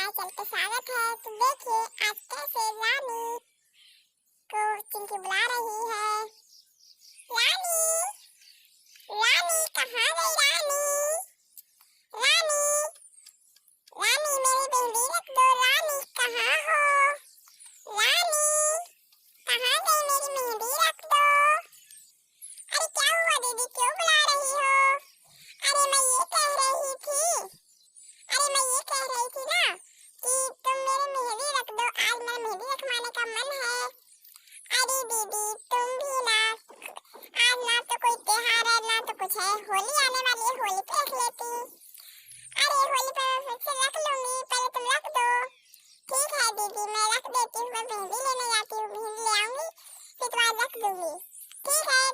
हमारे चैनल पे स्वागत है। तो देखिए आज कैसे रानी को चिंकी बुला रही है। रानी, रानी कहाँ गई? रानी, रानी, रानी मेरी मेहंदी रख दो। रानी कहाँ हो? रानी कहाँ गई? मेरी मेहंदी रख दो। अरे क्या हुआ दीदी, क्यों बुला रही हो? अरे मैं ये कह रही थी ना कि तुम मेरी मेहंदी रख दो। आज मेरा मेहंदी रखवाने का मन है। अरे दीदी तुम भी ना, आज ना तो कोई त्योहार है ना तो कुछ है, होली आने वाली है, होली पे रख लेती। अरे होली पे फिर से रख लूंगी, पहले तुम रख दो। ठीक है दीदी मैं रख देती हूँ, मैं मेहंदी लेने जाती हूँ, मेहंदी ले आऊंगी फिर तुम्हारा रख दूंगी। ठीक है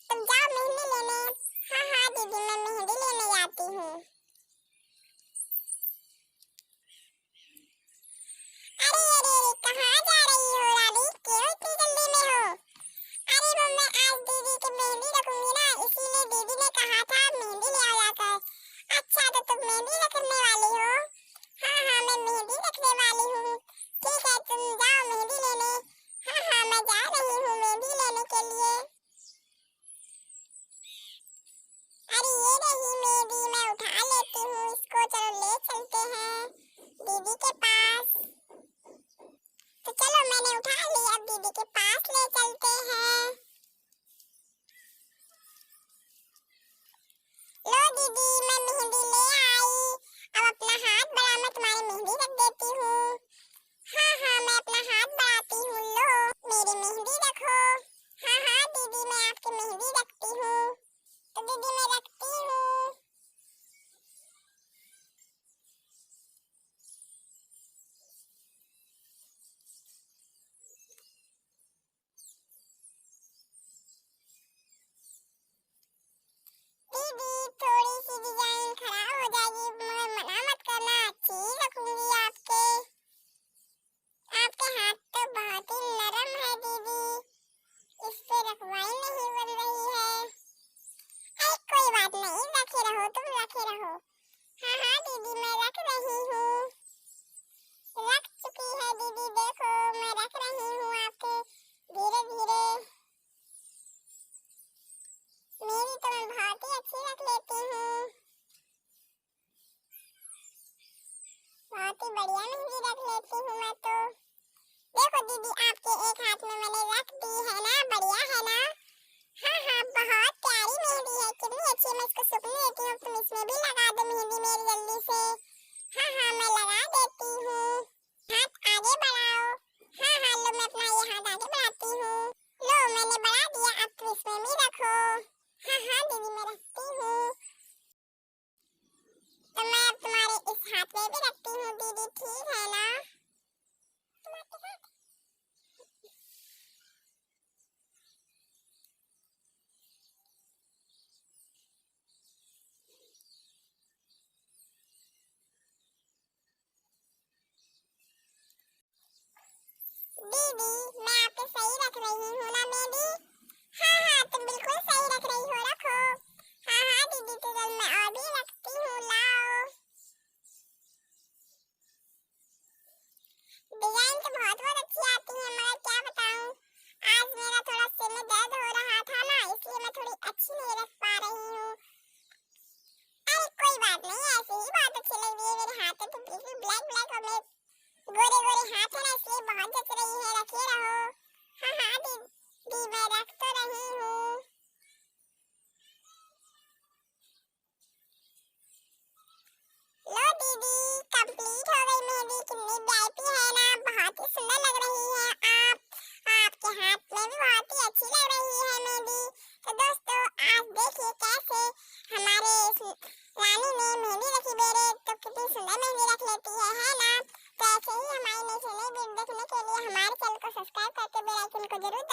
तुम जाओ मेहंदी लेने। हाँ हाँ दीदी मैं मेहंदी लेने जाती हूँ। अरे अरे अरे कहाँ जा रही हो रानी, क्यों इतनी जल्दी में हो? अरे वो मैं आज दीदी की मेहंदी रखूंगी ना, इसीलिए दीदी ने कहा था मेहंदी ले आ जाकर। अच्छा तो तुम मेहंदी रखने वाली हो? हाँ हाँ मैं मेहंदी रखने वाली हूँ। ठीक है तुम जाओ मेहंदी लेने। हाँ हाँ मैं जा रही हूँ मेहंदी लेने के लिए। अरे ये रही मेहंदी, मैं उठा लेती हूँ इसको, चलो ले चलते हैं दीदी के पास। तो चलो मैंने उठा ली, अब दीदी के पास ले चलते हैं। लो दीदी मैं मेहंदी ले आई, अब अपना हाथ बढ़ा, मैं तुम्हारी मेहंदी रख देती हूँ। हाँ हाँ मैं अपना हाथ बढ़ाती हूँ, लो मेरी मेहंदी रखो। हाँ हाँ दीदी मैं आपकी मेहंदी रखती हूँ। तो दीदी मैं रखती हूँ। दीदी थोड़ी सी डिजाइन खराब हो जाएगी, मगर मना मत करना, अच्छी ही रखूंगी आपके। आपके हाथ तो बहुत ही नरम है दीदी, इस पे रखवाई नहीं बन रही है। अरे कोई बात नहीं, रखे रहो तुम रखे रहो। हाँ हाँ दीदी मैं रख रही हूँ, रख चुकी है दीदी, देखो मैं रख रही हूँ आपके धीरे धीरे। मेरी तो मैं बहुत ही अच्छी रख लेती हूँ, बहुत ही बढ़िया मेहंदी रख लेती हूँ मैं तो। देखो दीदी आपके एक हाथ में मैंने रख दी है ना, बढ़िया है ना? हाँ हाँ बहुत प्यारी मेहंदी है, कितनी अच्छी है। मैं इसको सूखने देती हूँ, तुम इसमें भी लगा दो मेहंदी मेरी जल्दी से। हाँ हाँ मैं लगा देती हूँ, हाथ आगे बढ़ाओ। हाँ हाँ लो मैं अपना ये हाथ आगे बढ़ाती हूँ, लो मैंने बढ़ा दिया, अब तुम इसमें भी रखो। हाँ हाँ दीदी मैं रखती हूँ। तो मैं अब तुम्हारे इस हाथ में भी रखती हूँ दीदी, ठीक है ना? दीदी मैं आपके सही रख रही हूँ ना मेहंदी? हाँ हाँ तुम बिल्कुल सही रख रही हो, रखो। हाँ हाँ दीदी तो चल मैं और भी रखती हूँ, लाओ। डिजाइन तो बहुत बहुत अच्छी आती है, मगर क्या बताऊँ आज मेरा थोड़ा सिर में दर्द हो रहा था ना, इसलिए मैं थोड़ी अच्छी नहीं रख पा रही हूँ। अरे कोई बात नहीं, ऐसे ही बहुत अच्छी लग रही है, मेरे हाथ तो बिल्कुल ब्लैक ब्लैक और मेरे गोरे गोरे हाथ है ना, इसलिए बहुत जच रही है, रखे रहो। हाँ हाँ दीदी मैं रख तो रही हूँ। लो दीदी कंप्लीट हो गई मेहंदी, कितनी वीआईपी है ना, बहुत ही सुंदर लग रही है आप, आपके हाथ में भी बहुत ही अच्छी लग रही है मेहंदी। तो दोस्तों आज देखिए कैसे हमारे रानी ने मेहंदी रखी बेरे, तो कितनी सुंदर मेहंदी रख लेती है ना? तो ऐसे ही हमारी नई वीडियो देखने के लिए हमारे चैनल को सब्सक्राइब करके बेल आइकन को जरूर